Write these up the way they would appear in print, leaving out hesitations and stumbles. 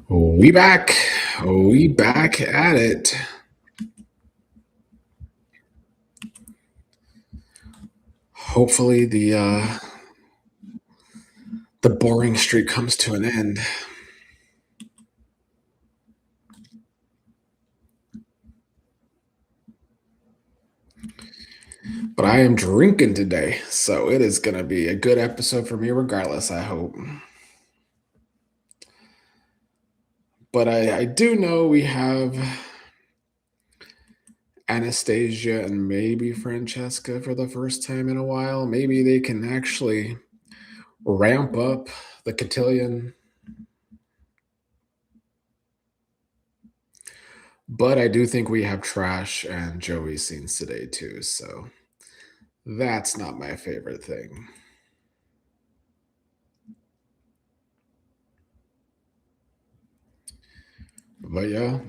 We back. We back at it. Hopefully the boring streak comes to an end. But I am drinking today, so it is gonna be a good episode for me regardless, I hope. But I do know we have Anastasia and maybe Francesca for the first time in a while. Maybe they can actually ramp up the cotillion. But I do think we have Trash and Joey scenes today too, so that's not my favorite thing. But yeah,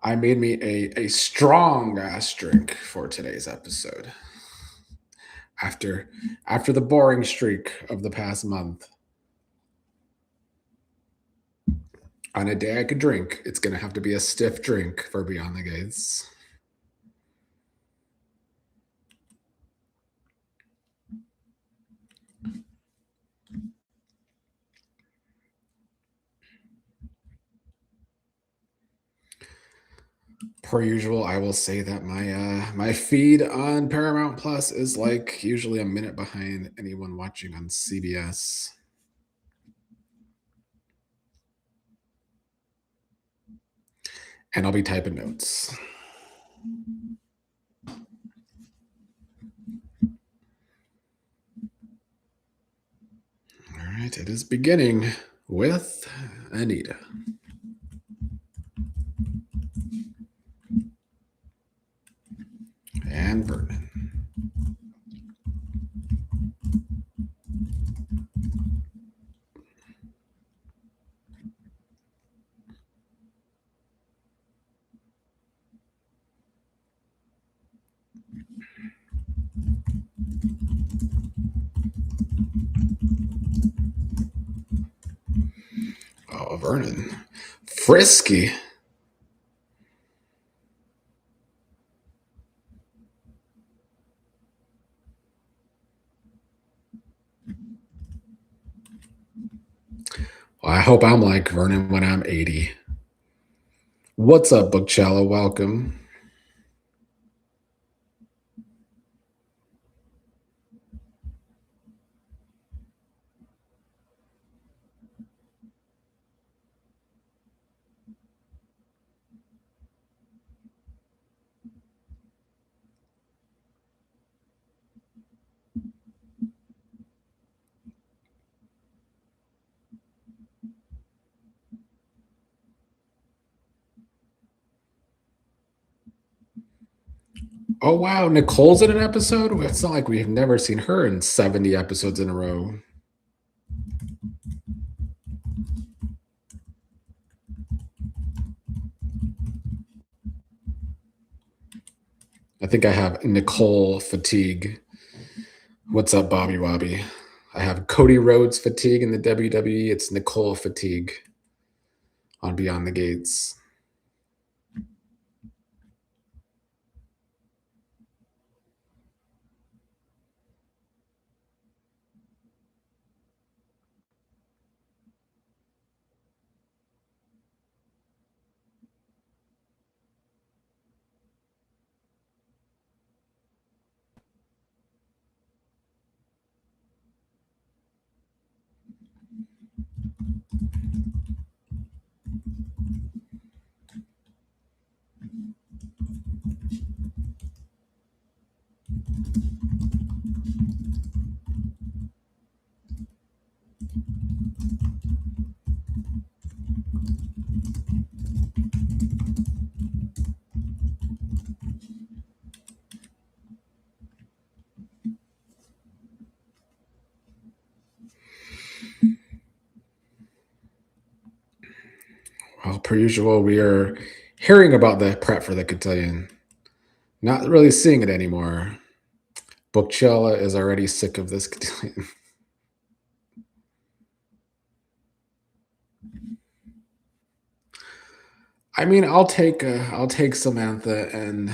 I made me a strong ass drink for today's episode. After after the boring streak of the past month, on a day I could drink, it's gonna have to be a stiff drink for Beyond the Gates. Per usual, I will say that my feed on Paramount Plus is like usually a minute behind anyone watching on CBS. And I'll be typing notes. All right, it is beginning with Anita. And Vernon. Oh, Vernon. Frisky. Well, I hope I'm like Vernon when I'm 80. What's up, Bookcella? Welcome. Oh wow, Nicole's in an episode? It's not like we've never seen her in 70 episodes in a row. I think I have Nicole fatigue. What's up, Bobby Wobby? I have Cody Rhodes fatigue in the WWE. It's Nicole fatigue on Beyond the Gates. Well, per usual, we are hearing about the prep for the cotillion, not really seeing it anymore. Bookchella is already sick of this cotillion. I mean, I'll take Samantha and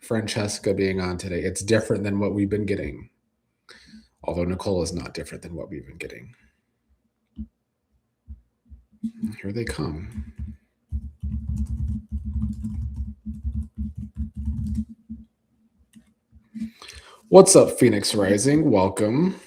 Francesca being on today. It's different than what we've been getting. Although Nicole is not different than what we've been getting. Here they come. What's up, Phoenix Rising? Welcome.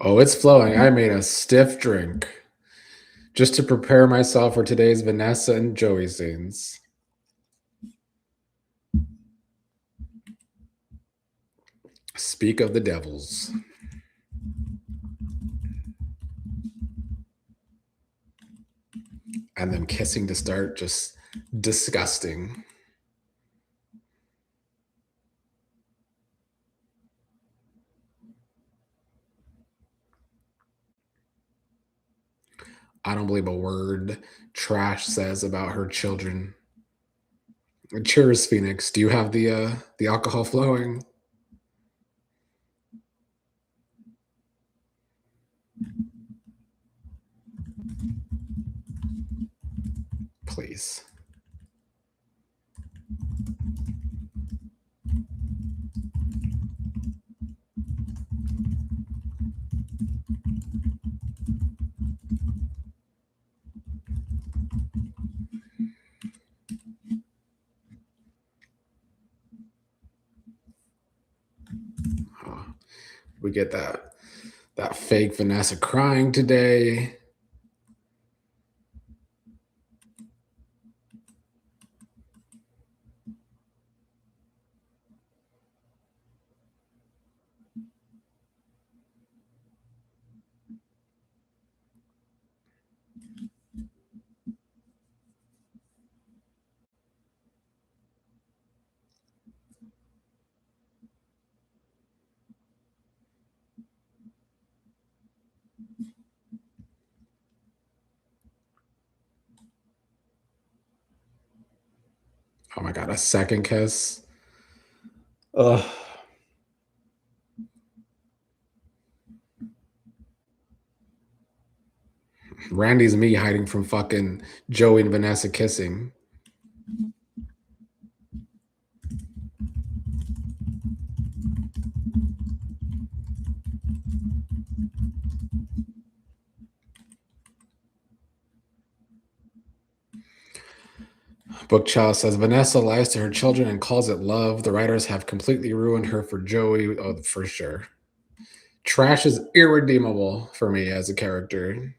Oh, it's flowing. I made a stiff drink just to prepare myself for today's Vanessa and Joey scenes. Speak of the devils. And them kissing to start, just disgusting. I don't believe a word Trash says about her children. Cheers, Phoenix. Do you have the alcohol flowing? Please. Oh, we get that fake Vanessa crying today. Oh my god, a second kiss. Ugh. Randy's me hiding from fucking Joey and Vanessa kissing. Book Chow says Vanessa lies to her children and calls it love. The writers have completely ruined her for Joey. Oh, for sure. Trash is irredeemable for me as a character.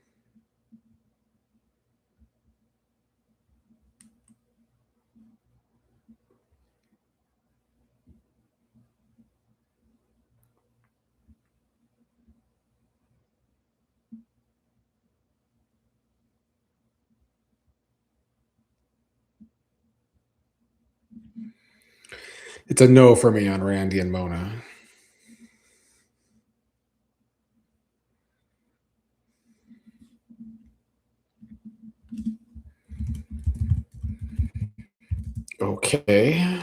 It's a no for me on Randy and Mona. Okay.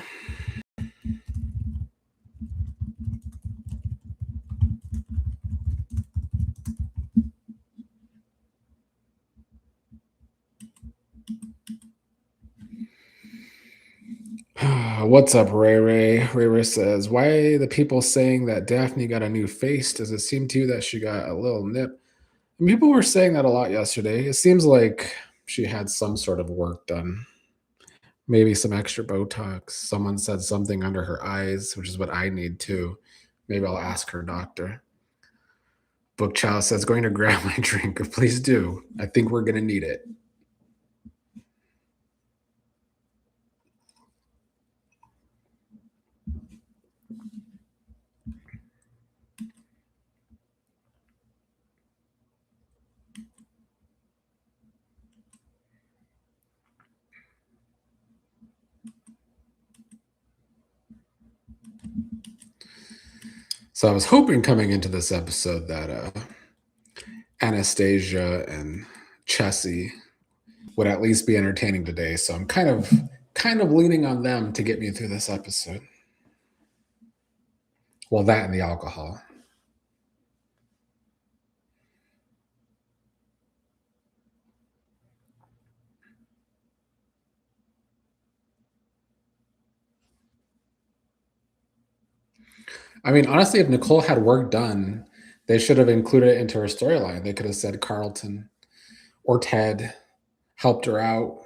What's up, Ray Ray? Ray Ray says, why the people saying that Daphne got a new face? Does it seem to you that she got a little nip? And people were saying that a lot yesterday. It seems like she had some sort of work done. Maybe some extra Botox. Someone said something under her eyes, which is what I need too. Maybe I'll ask her doctor. Book Chow says, going to grab my drink. Please do. I think we're going to need it. So I was hoping coming into this episode that Anastasia and Chessie would at least be entertaining today. So I'm kind of kind of leaning on them to get me through this episode. Well, that and the alcohol. I mean, honestly, if Nicole had work done, they should have included it into her storyline. They could have said Carlton or Ted helped her out,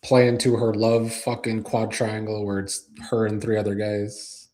play into her love fucking quad triangle where it's her and three other guys.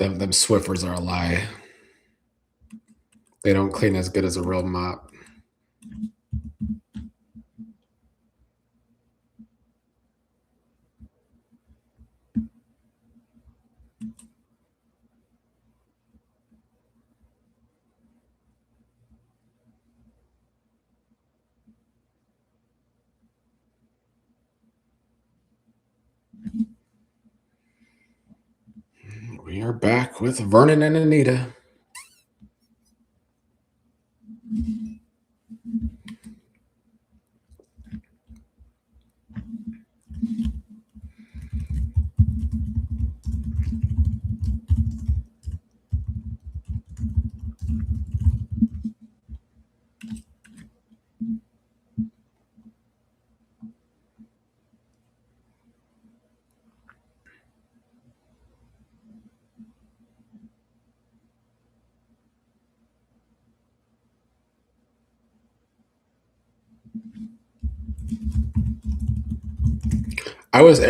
Them Swiffers are a lie. They don't clean as good as a real mop. We are back with Vernon and Anita.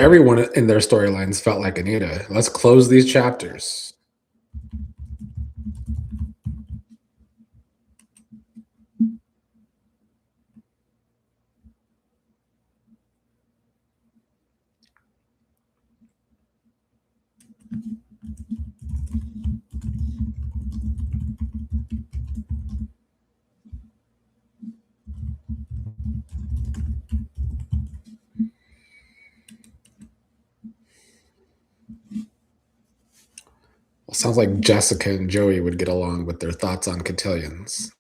Everyone in their storylines felt like Anita. Let's close these chapters. Well, sounds like Jessica and Joey would get along with their thoughts on cotillions.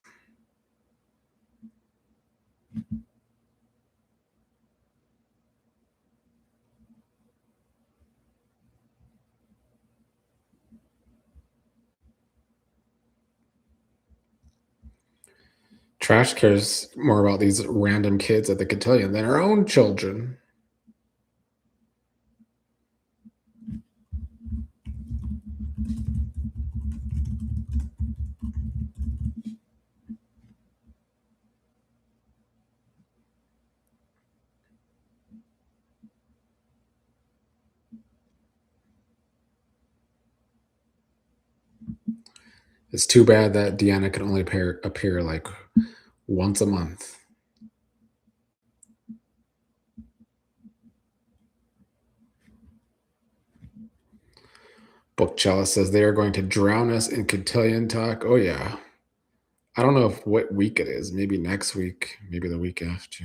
Trash cares more about these random kids at the cotillion than her own children. It's too bad that Deanna can only appear like once a month. Bookchella says they are going to drown us in cotillion talk. Oh yeah. I don't know what week it is. Maybe next week. Maybe the week after.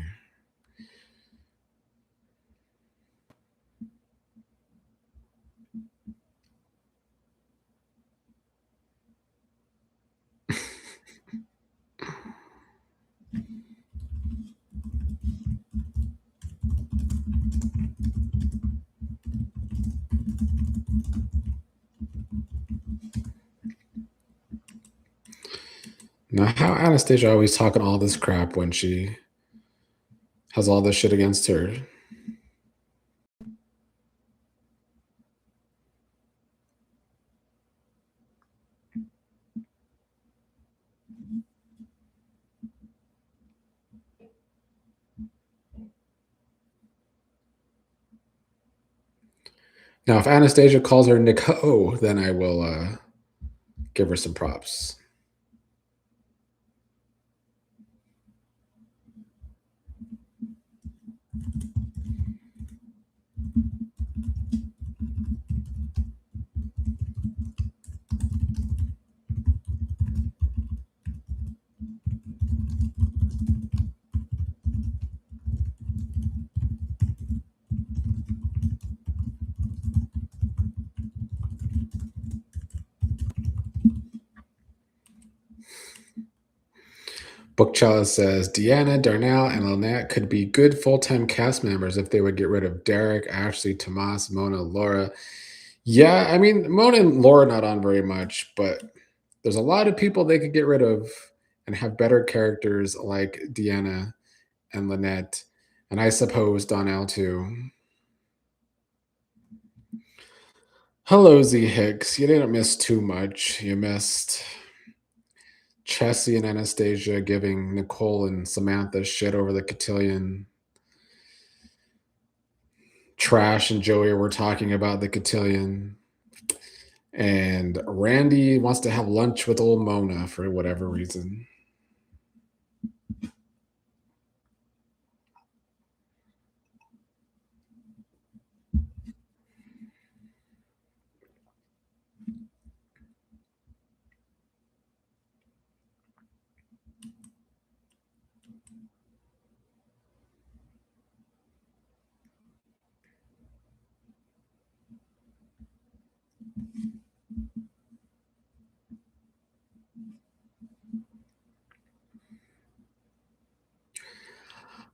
Now, how Anastasia always talking all this crap when she has all this shit against her. Now, if Anastasia calls her Nico, then I will give her some props. Bookchala says Deanna, Darnell, and Lynette could be good full-time cast members if they would get rid of Derek, Ashley, Tomas, Mona, Laura. Yeah, I mean, Mona and Laura not on very much, but there's a lot of people they could get rid of and have better characters like Deanna and Lynette, and I suppose Donnell too. Hello, Z Hicks. You didn't miss too much. You missed Chessie and Anastasia giving Nicole and Samantha shit over the cotillion. Trash and Joey were talking about the cotillion. And Randy wants to have lunch with old Mona for whatever reason.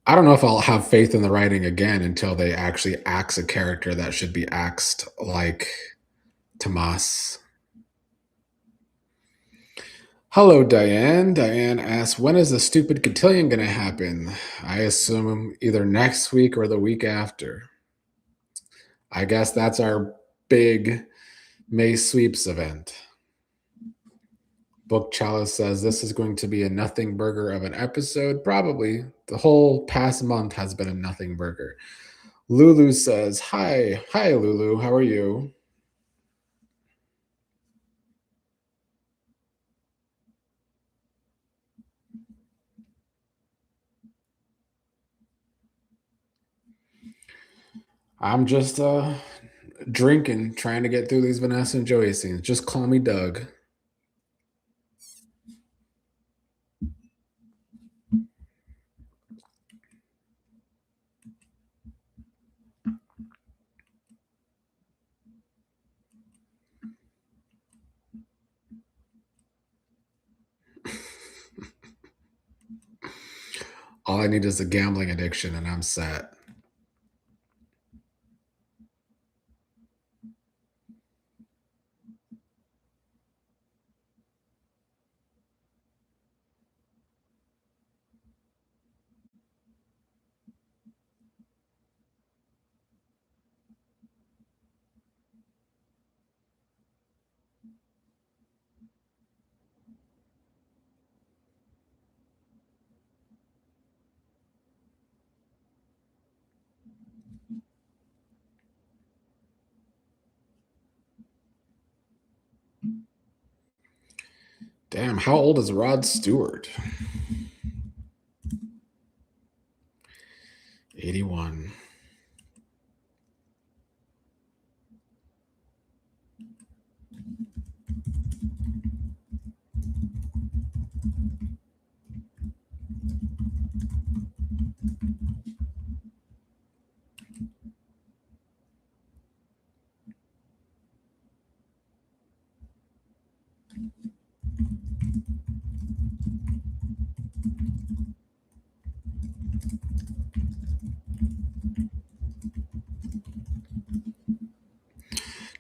I don't know if I'll have faith in the writing again until they actually axe a character that should be axed, like Tomas. Hello, Diane. Diane asks, when is the stupid cotillion going to happen? I assume either next week or the week after. I guess that's our big May sweeps event. Book Chalice says this is going to be a nothing burger of an episode. Probably. The whole past month has been a nothing burger. Lulu says, hi. Hi, Lulu. How are you? I'm just drinking, trying to get through these Vanessa and Joey scenes. Just call me Doug. All I need is a gambling addiction, and I'm set. Damn, how old is Rod Stewart? 81.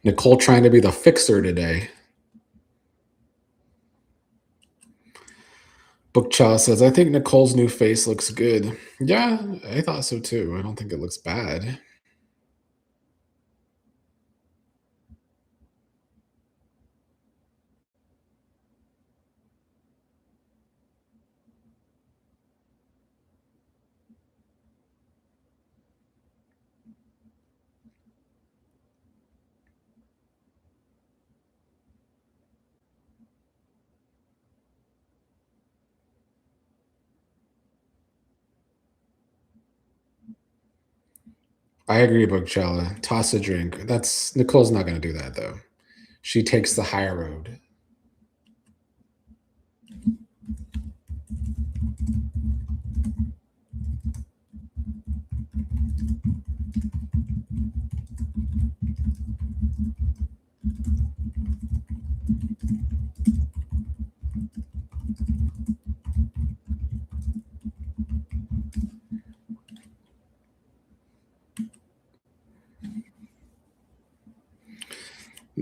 Nicole trying to be the fixer today. Bookchaw says, I think Nicole's new face looks good. Yeah, I thought so too. I don't think it looks bad. I agree, Bookchala. Toss a drink. That's Nicole's not going to do that though. She takes the higher road.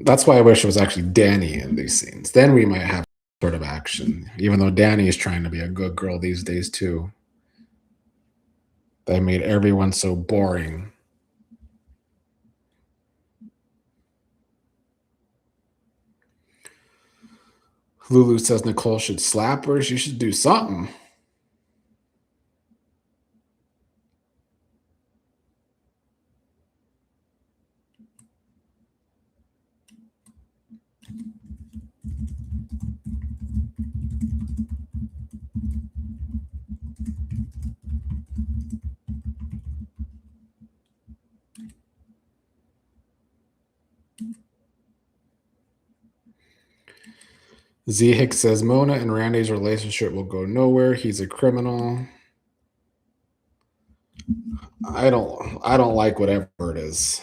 That's why I wish it was actually Danny in these scenes. Then we might have sort of action, even though Danny is trying to be a good girl these days too. They made everyone so boring. Lulu says Nicole should slap her. She should do something. Z Hicks says Mona and Randy's relationship will go nowhere. He's a criminal. I don't like whatever it is.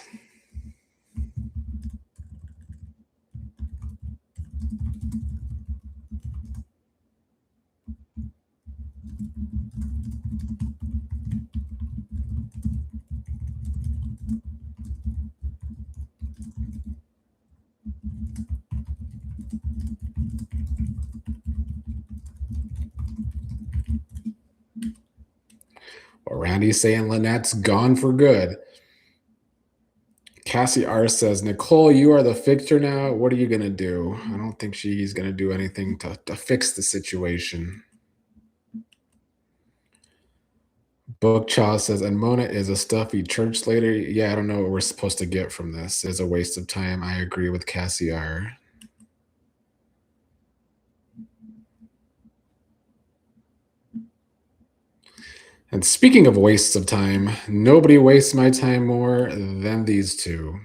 Well, Randy's saying Lynette's gone for good. Cassie R says, Nicole, you are the fixer now. What are you going to do? I don't think she's going to do anything to fix the situation. Bookchaw says, and Mona is a stuffy church lady. Yeah, I don't know what we're supposed to get from this. It's a waste of time. I agree with Cassie R. And speaking of wastes of time, nobody wastes my time more than these two.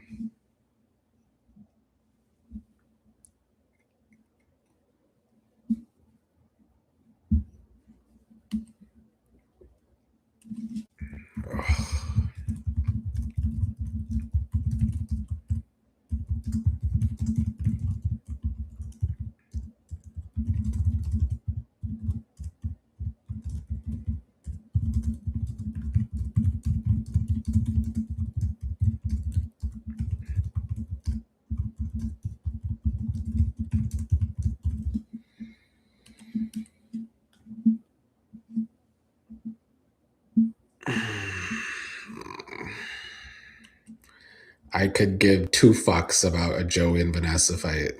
Ugh. I could give two fucks about a Joey and Vanessa fight.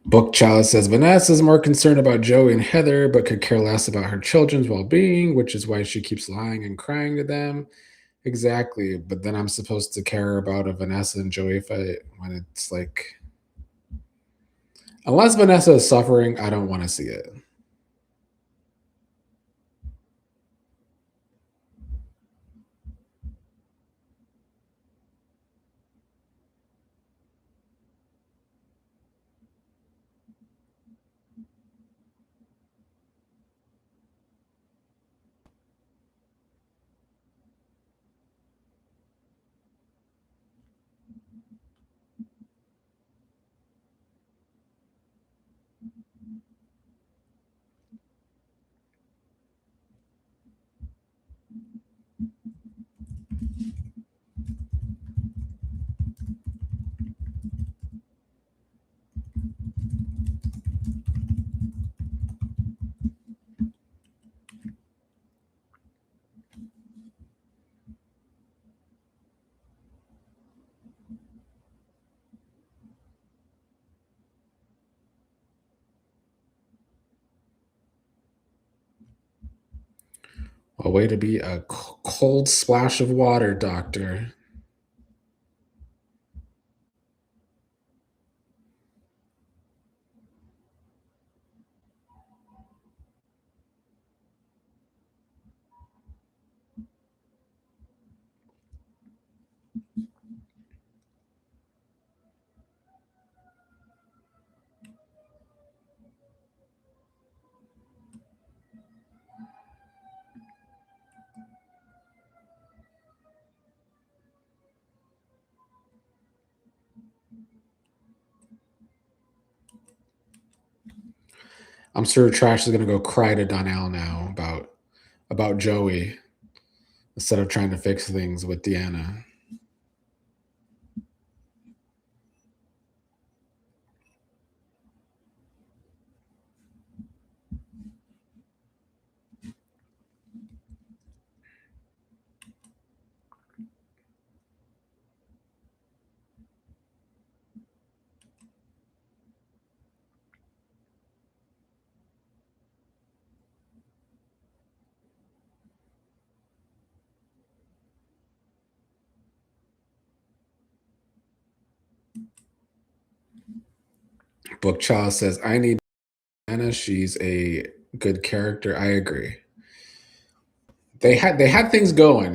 Book Child says Vanessa's more concerned about Joey and Heather, but could care less about her children's well being, which is why she keeps lying and crying to them. Exactly. But then I'm supposed to care about a Vanessa and Joey fight when it's like, unless Vanessa is suffering, I don't want to see it. A way to be a cold splash of water, doctor. I'm sure Trash is gonna go cry to Donnell now about Joey instead of trying to fix things with Deanna. Book Child says, I need Deanna. She's a good character. I agree. They had things going,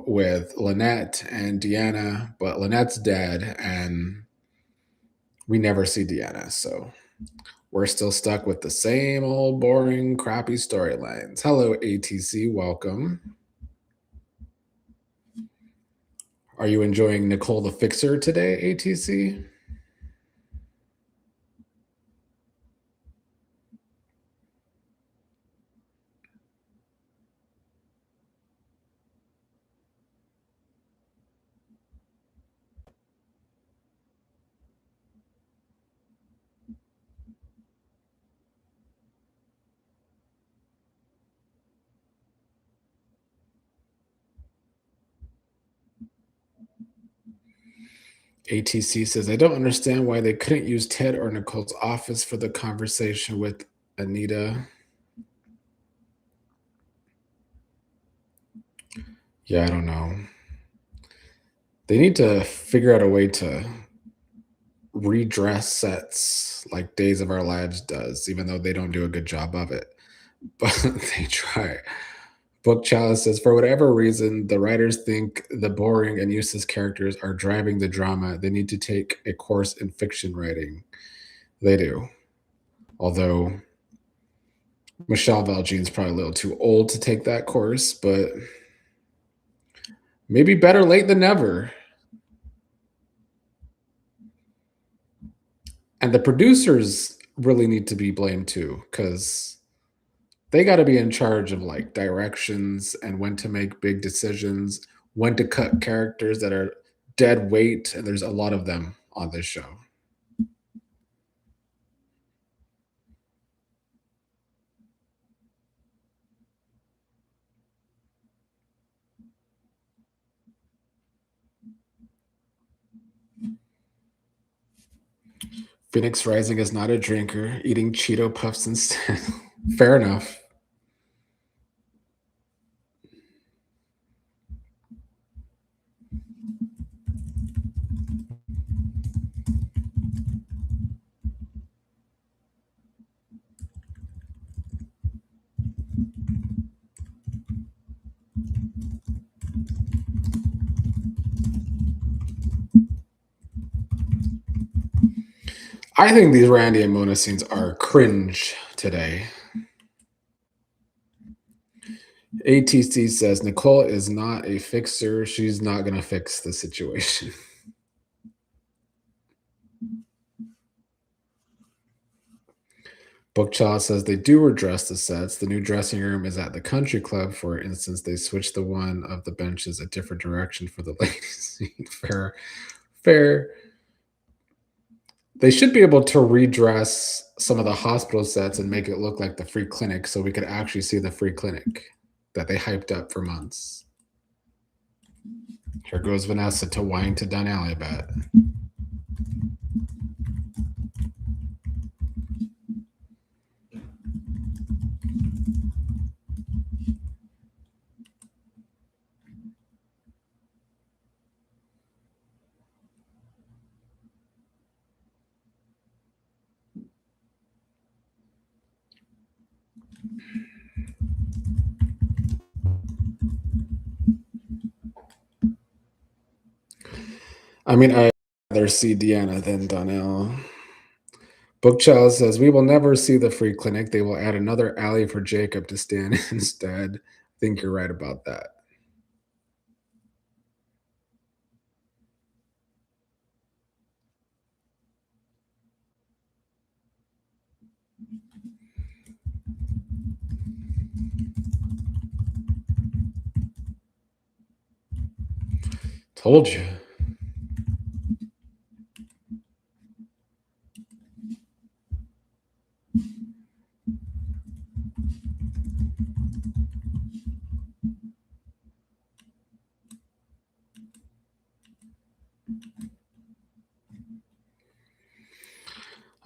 with Lynette and Deanna, but Lynette's dead and we never see Deanna, so we're still stuck with the same old boring, crappy storylines. Hello, ATC, welcome. Are you enjoying Nicole the Fixer today, ATC? ATC says, I don't understand why they couldn't use Ted or Nicole's office for the conversation with Anita. Yeah, I don't know. They need to figure out a way to redress sets like Days of Our Lives does, even though they don't do a good job of it. But they try. Book Chalice says, for whatever reason, the writers think the boring and useless characters are driving the drama. They need to take a course in fiction writing. They do. Although Michelle Valjean's probably a little too old to take that course, but maybe better late than never. And the producers really need to be blamed too, because they got to be in charge of like directions and when to make big decisions, when to cut characters that are dead weight. And there's a lot of them on this show. Phoenix Rising is not a drinker, eating Cheeto Puffs instead. Fair enough. I think these Randy and Mona scenes are cringe today. ATC says Nicole is not a fixer. She's not going to fix the situation. Bookchild says they do redress the sets. The new dressing room is at the country club. For instance, they switched the one of the benches a different direction for the ladies' seat. Fair. They should be able to redress some of the hospital sets and make it look like the free clinic so we could actually see the free clinic that they hyped up for months. Here goes Vanessa to whine to Donnelly about. I mean, I'd rather see Deanna than Donnell. Bookchild says, we will never see the free clinic. They will add another alley for Jacob to stand in instead. I think you're right about that. Told you.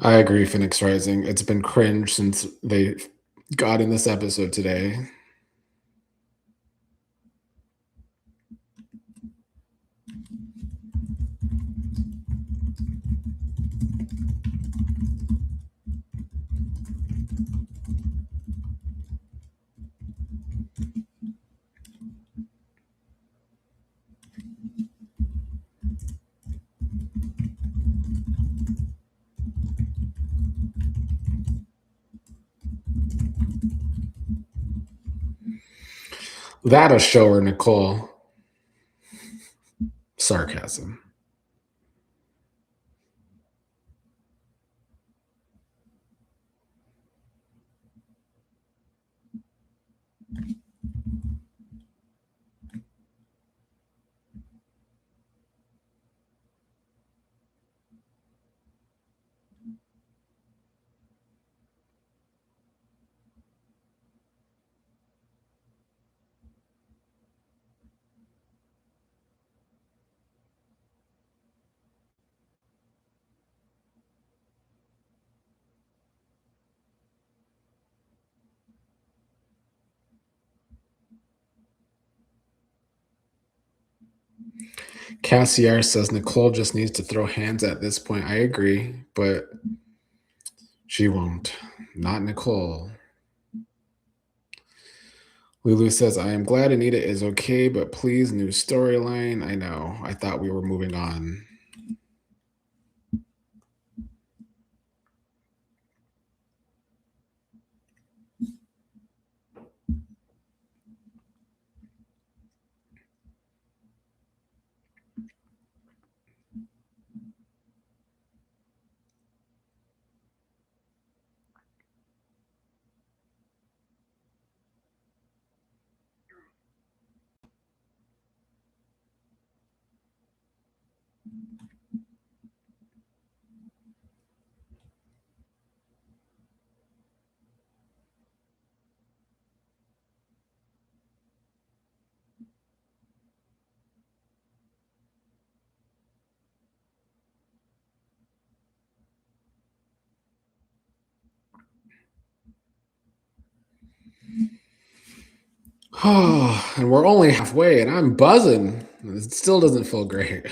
I agree, Phoenix Rising. It's been cringe since they got in this episode today. That a shower, Nicole. Sarcasm. Cassier says Nicole just needs to throw hands at this point. I agree, but she won't. Not Nicole. Lulu says, I am glad Anita is okay, but please, new storyline. I know. I thought we were moving on. Oh, and we're only halfway, and I'm buzzing. It still doesn't feel great.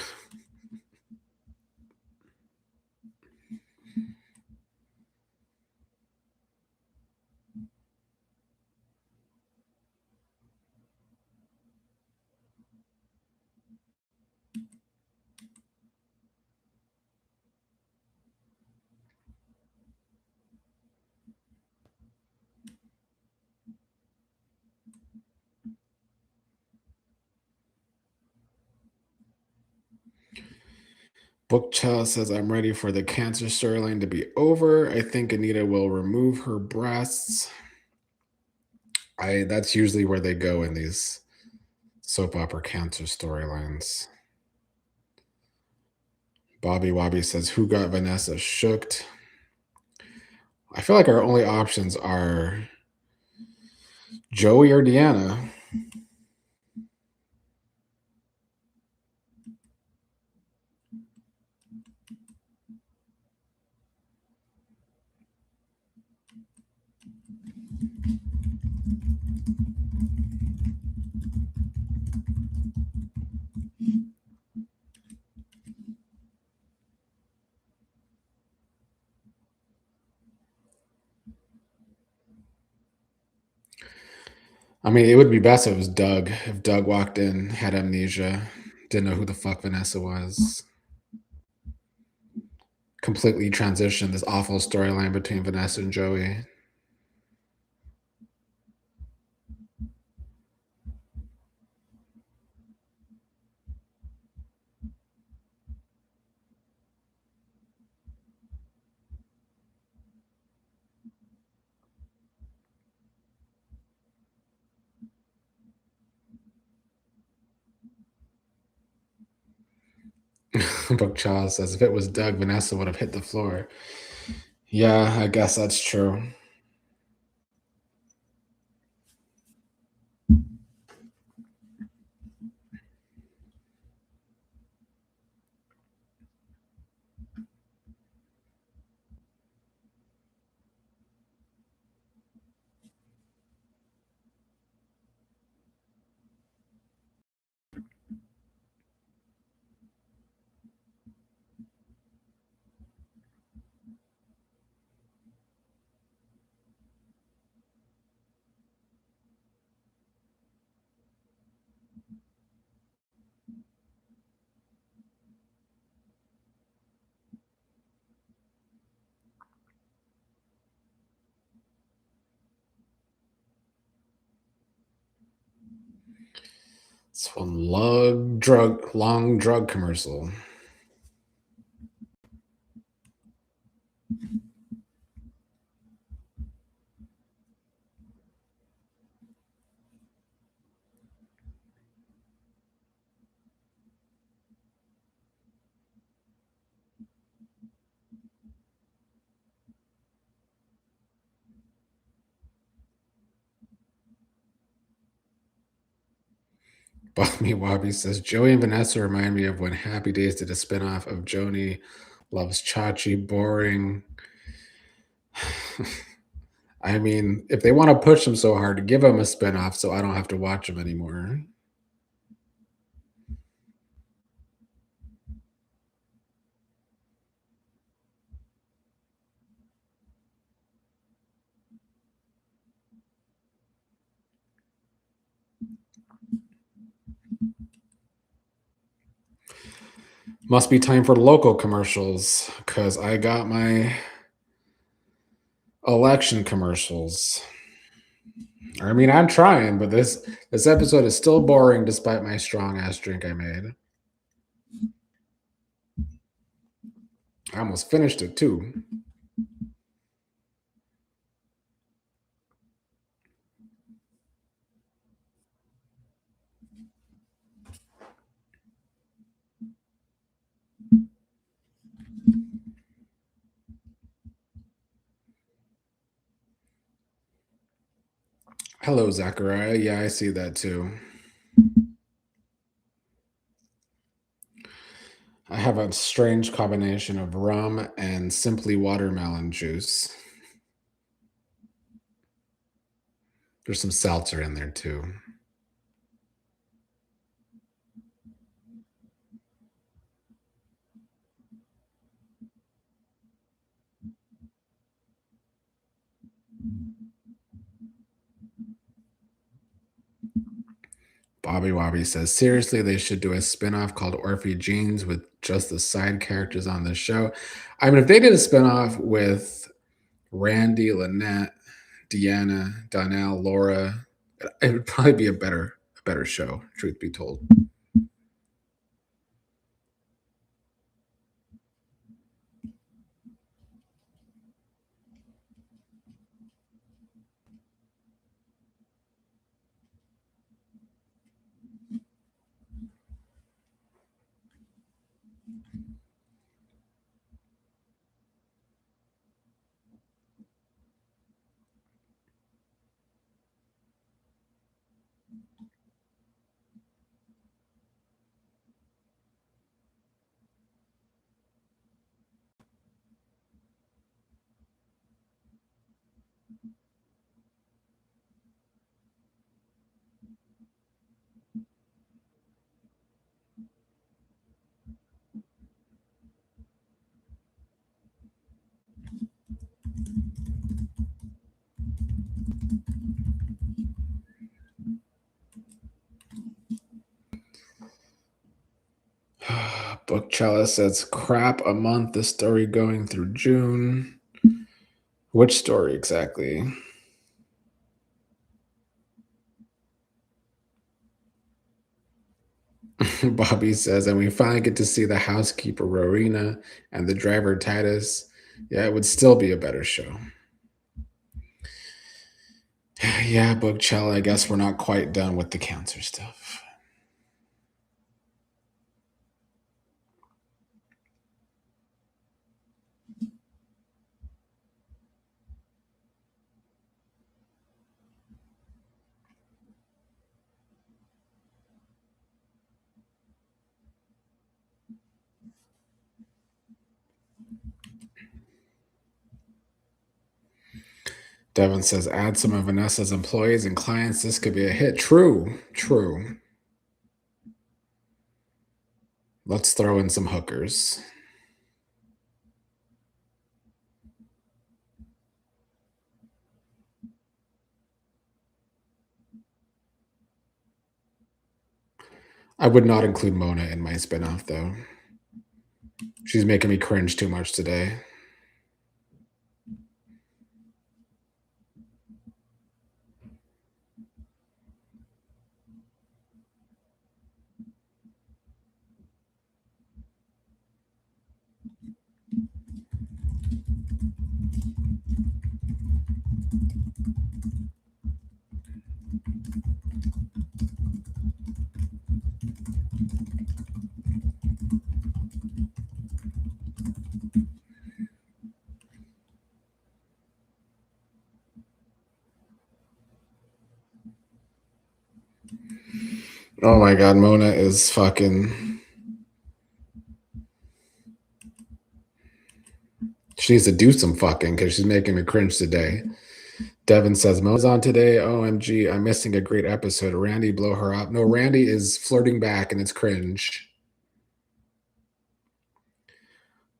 Book Child says, I'm ready for the cancer storyline to be over. I think Anita will remove her breasts. That's usually where they go in these soap opera cancer storylines. Bobby Wobby says, who got Vanessa shooked? I feel like our only options are Joey or Deanna. I mean, it would be best if it was Doug. If Doug walked in, had amnesia, didn't know who the fuck Vanessa was. Completely transitioned this awful storyline between Vanessa and Joey. Book Charles says, if it was Doug, Vanessa would have hit the floor. Yeah, I guess that's true. It's one long drug commercial. Bobby Wobby says, Joey and Vanessa remind me of when Happy Days did a spinoff of Joni Loves Chachi. Boring. I mean, if they want to push them so hard, give them a spinoff so I don't have to watch them anymore. Must be time for local commercials because I got my election commercials. I mean, I'm trying, but this episode is still boring despite my strong ass drink I made. I almost finished it too. Hello, Zachariah. Yeah, I see that too. I have a strange combination of rum and simply watermelon juice. There's some seltzer in there too. Bobby Wobby says, seriously, they should do a spinoff called Orphe Jeans with just the side characters on the show. I mean, if they did a spinoff with Randy, Lynette, Deanna, Donnell, Laura, it would probably be a better show, truth be told. Bookchella says, crap a month, the story going through June. Which story exactly? Bobby says, and we finally get to see the housekeeper Rowena and the driver Titus. Yeah, it would still be a better show. Yeah, Bookchella, I guess we're not quite done with the cancer stuff. Devin says, add some of Vanessa's employees and clients. This could be a hit. True. Let's throw in some hookers. I would not include Mona in my spinoff, though. She's making me cringe too much today. Oh my god, Mona is fucking. She needs to do some fucking because she's making me cringe today. Devin says, Mo's on today. OMG, I'm missing a great episode. Randy, blow her up. No, Randy is flirting back and it's cringe.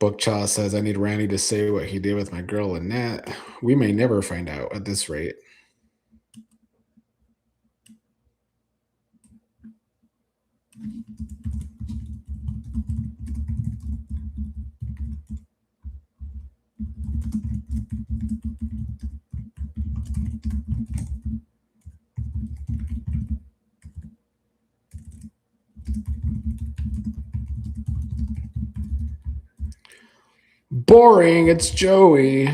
Bookchaw says, I need Randy to say what he did with my girl Lynette. We may never find out at this rate. Boring. It's Joey.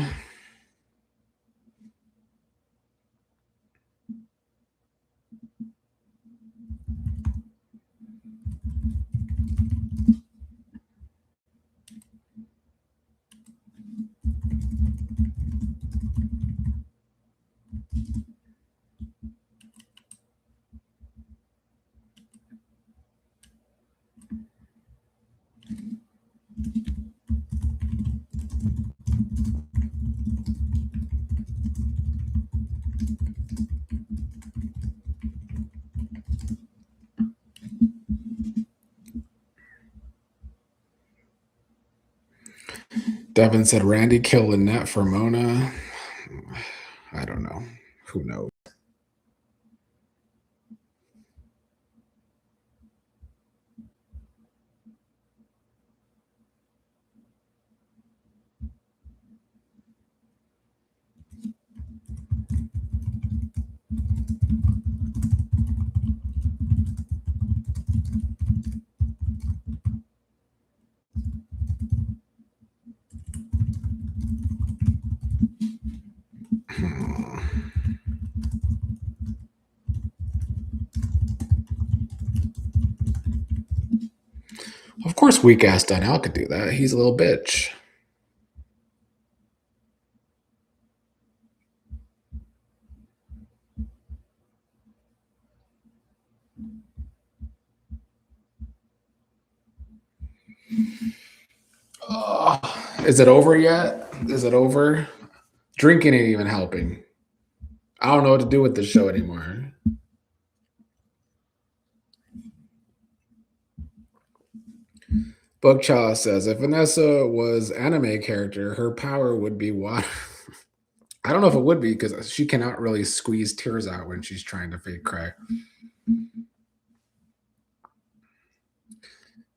Devin said, Randy killed Lynette for Mona. I don't know. Who knows? course, weak ass Donnell could do that. He's a little bitch. Oh, is it over yet? Is it over? Drinking ain't even helping. I don't know what to do with this show anymore. Bookchaw says if Vanessa was anime character, her power would be water. I don't know if it would be because she cannot really squeeze tears out when she's trying to fake cry.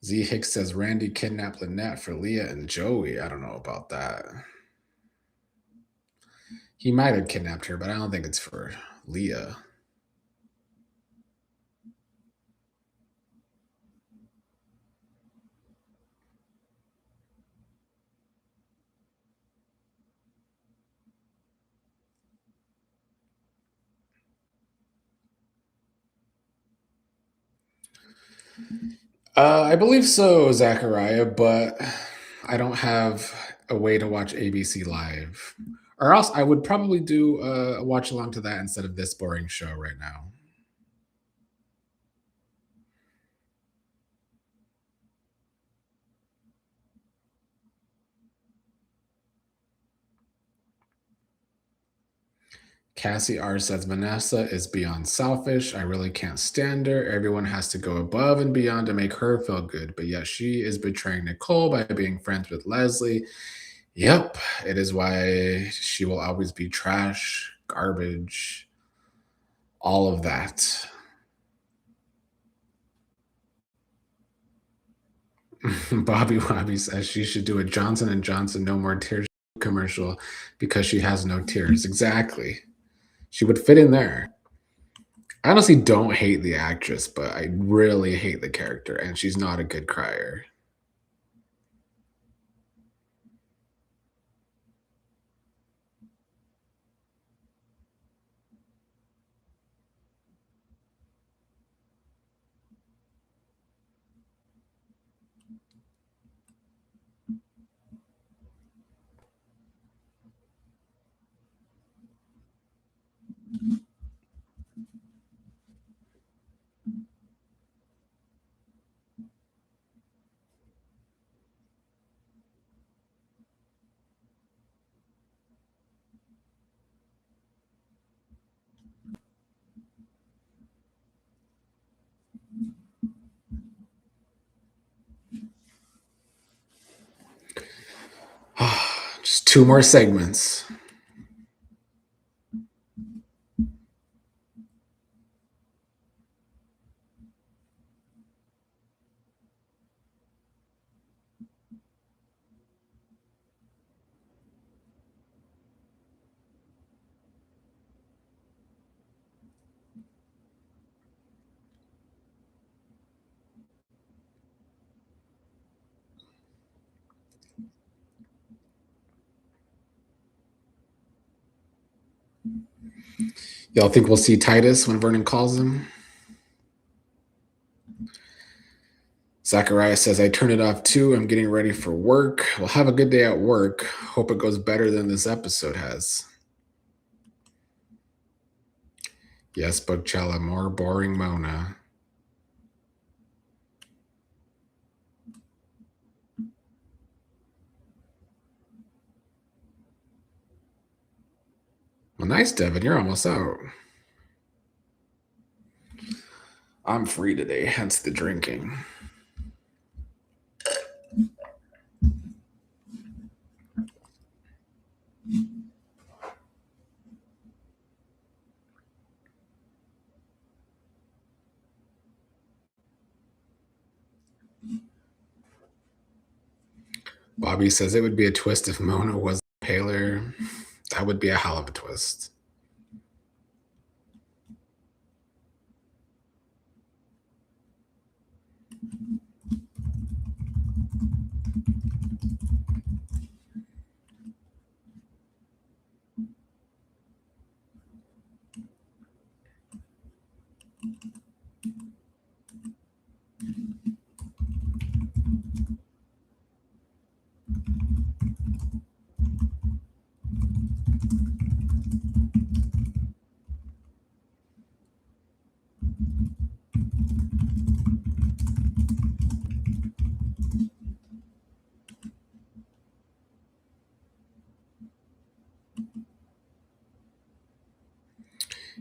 Z Hicks says Randy kidnapped Lynette for Leah and Joey. I don't know about that. He might have kidnapped her, but I don't think it's for Leah. I believe so, Zachariah, but I don't have a way to watch ABC Live. Or else I would probably do a watch along to that instead of this boring show right now. Cassie R says Vanessa is beyond selfish. I really can't stand her. Everyone has to go above and beyond to make her feel good, but yet she is betraying Nicole by being friends with Leslie. Yep, it is why she will always be trash, garbage, all of that. Bobby Wobby says she should do a Johnson and Johnson No More Tears commercial because she has no tears. Exactly. She would fit in there. I honestly don't hate the actress, but I really hate the character, and she's not a good crier. Just two more segments. Y'all think we'll see Titus when Vernon calls him? Zachariah says, I turned it off too. I'm getting ready for work. Well, have a good day at work. Hope it goes better than this episode has. Yes, Bookchella, more boring Mona. Well, nice, Devin. You're almost out. I'm free today, hence the drinking. Bobby says it would be a twist if Mona was paler. That would be a hell of a twist.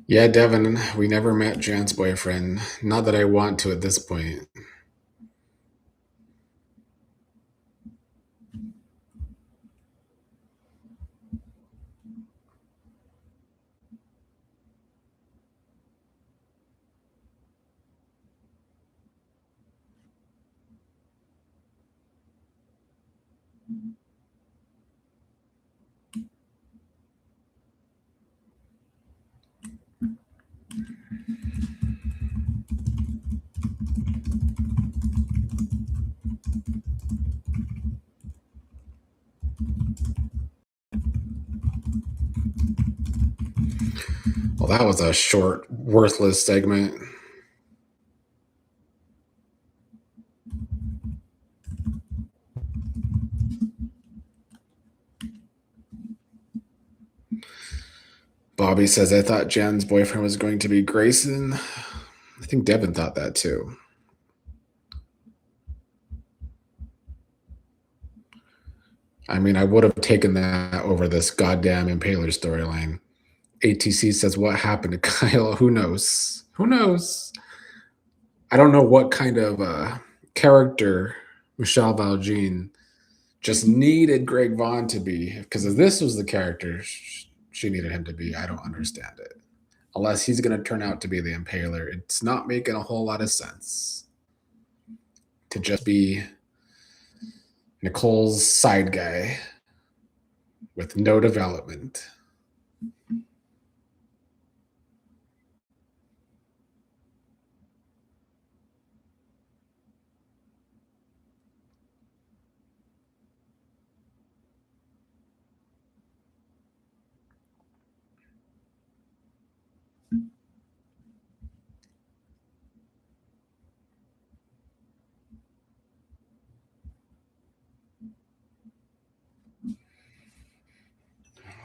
Yeah, Devin, we never met Jan's boyfriend. Not that I want to at this point. Well, that was a short, worthless segment. Bobby says, I thought Jan's boyfriend was going to be Grayson. I think Devin thought that too. I mean, I would have taken that over this goddamn Impaler storyline. ATC says, what happened to Kyle? Who knows? Who knows? I don't know what kind of character Michelle Valjean just needed Greg Vaughn to be, because if this was the character she needed him to be, I don't understand it. Unless he's going to turn out to be the Impaler, it's not making a whole lot of sense to just be Nicole's side guy with no development.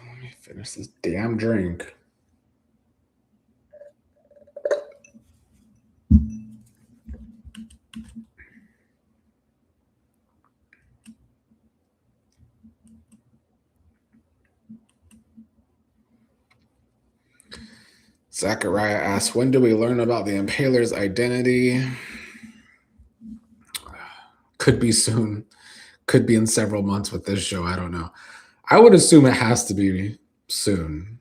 Let me finish this damn drink. Zachariah asks, when do we learn about the Impaler's identity? Could be soon. Could be in several months with this show. I don't know. I would assume it has to be soon.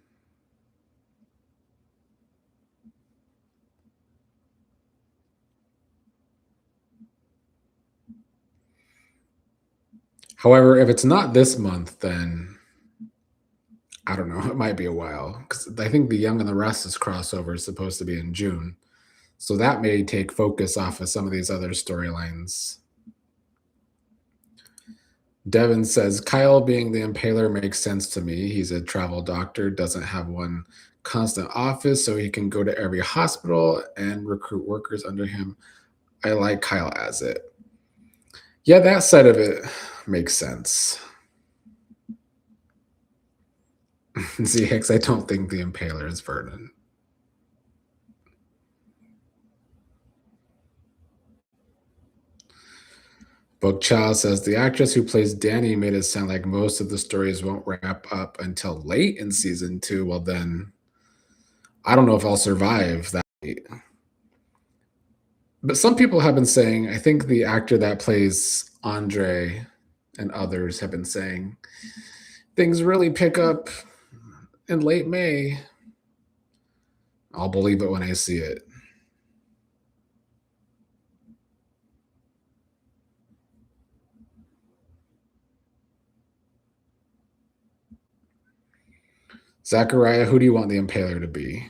However, if it's not this month, then I don't know. It might be a while because I think the Young and the Restless crossover is supposed to be in June. So that may take focus off of some of these other storylines. Devin says, Kyle being the Impaler makes sense to me. He's a travel doctor, doesn't have one constant office, so he can go to every hospital and recruit workers under him. I like Kyle as it. Yeah, that side of it makes sense. ZX, I don't think the Impaler is Vernon. Book Chow says the actress who plays Danny made it sound like most of the stories won't wrap up until late in season 2. Well, then I don't know if I'll survive that late. But some people have been saying, I think the actor that plays Andre and others have been saying things really pick up in late May. I'll believe it when I see it. Zachariah, who do you want the Impaler to be?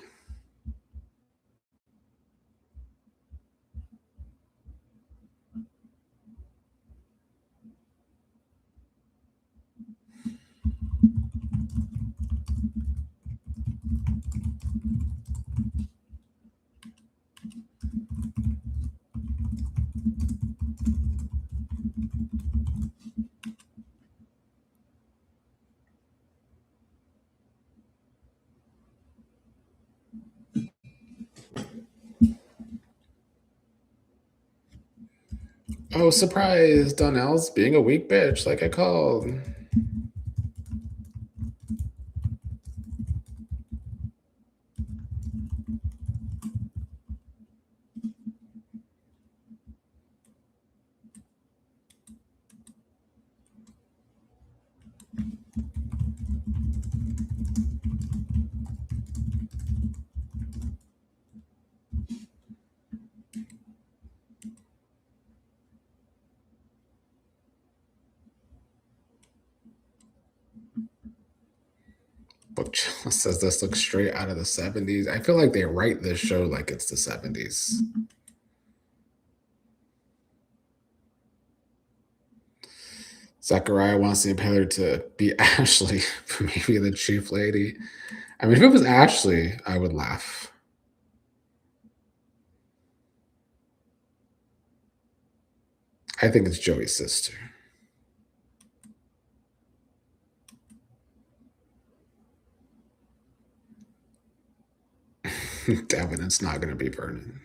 Oh, surprise! Donnell's being a weak bitch, like I called. Bookshelf says this looks straight out of the 70s. I feel like they write this show like it's the 70s. Zachariah wants the Impaler to be Ashley, maybe the chief lady. I mean, if it was Ashley, I would laugh. I think it's Joey's sister. Devin, it's not going to be Vernon.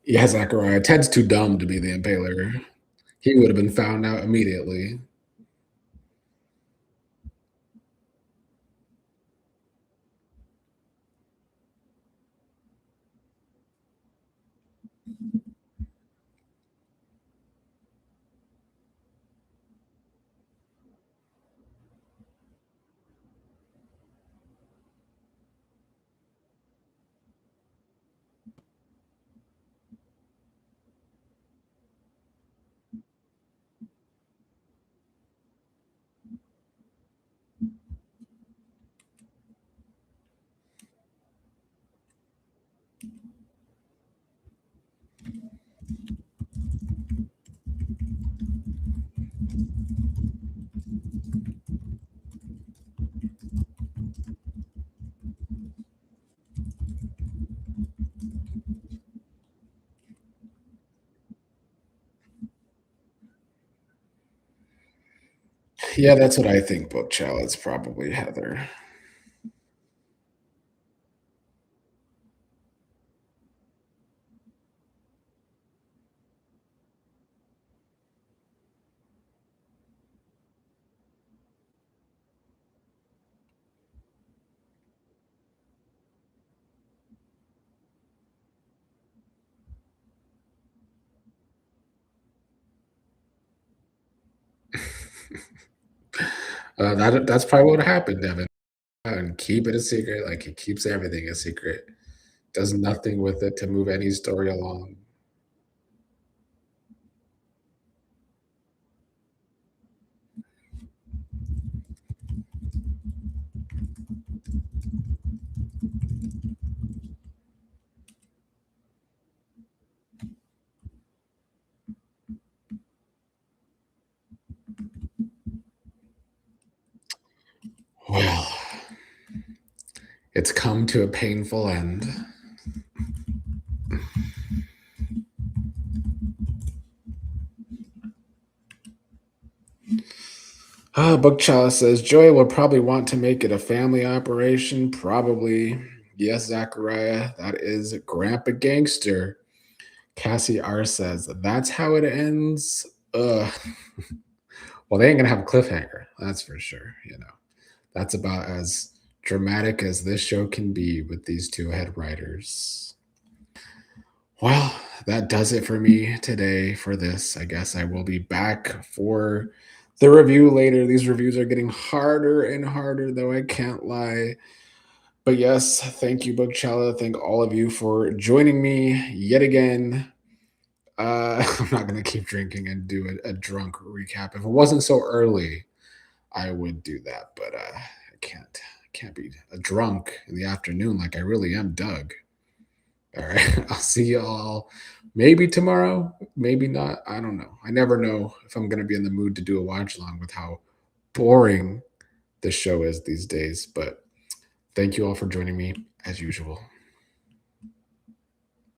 Yeah, Zachariah. Ted's too dumb to be the Impaler. He would have been found out immediately. Yeah, that's what I think, Bookchild. It's probably Heather. That's probably what happened, Devin. And keep it a secret, like he keeps everything a secret. Does nothing with it to move any story along. Well, it's come to a painful end. Book Chalice says Joey will probably want to make it a family operation. Probably. Yes, Zachariah. That is Grandpa Gangster. Cassie R says that's how it ends. Ugh. Well, they ain't gonna have a cliffhanger. That's for sure. That's about as dramatic as this show can be with these two head writers. Well, that does it for me today for this. I guess I will be back for the review later. These reviews are getting harder and harder, though I can't lie. But yes, thank you, Bookchella. Thank all of you for joining me yet again. I'm not going to keep drinking and do a drunk recap. If it wasn't so early, I would do that, but I can't. I can't be a drunk in the afternoon like I really am, Doug. All right. I'll see you all maybe tomorrow, maybe not. I don't know. I never know if I'm going to be in the mood to do a watch along with how boring this show is these days. But thank you all for joining me as usual.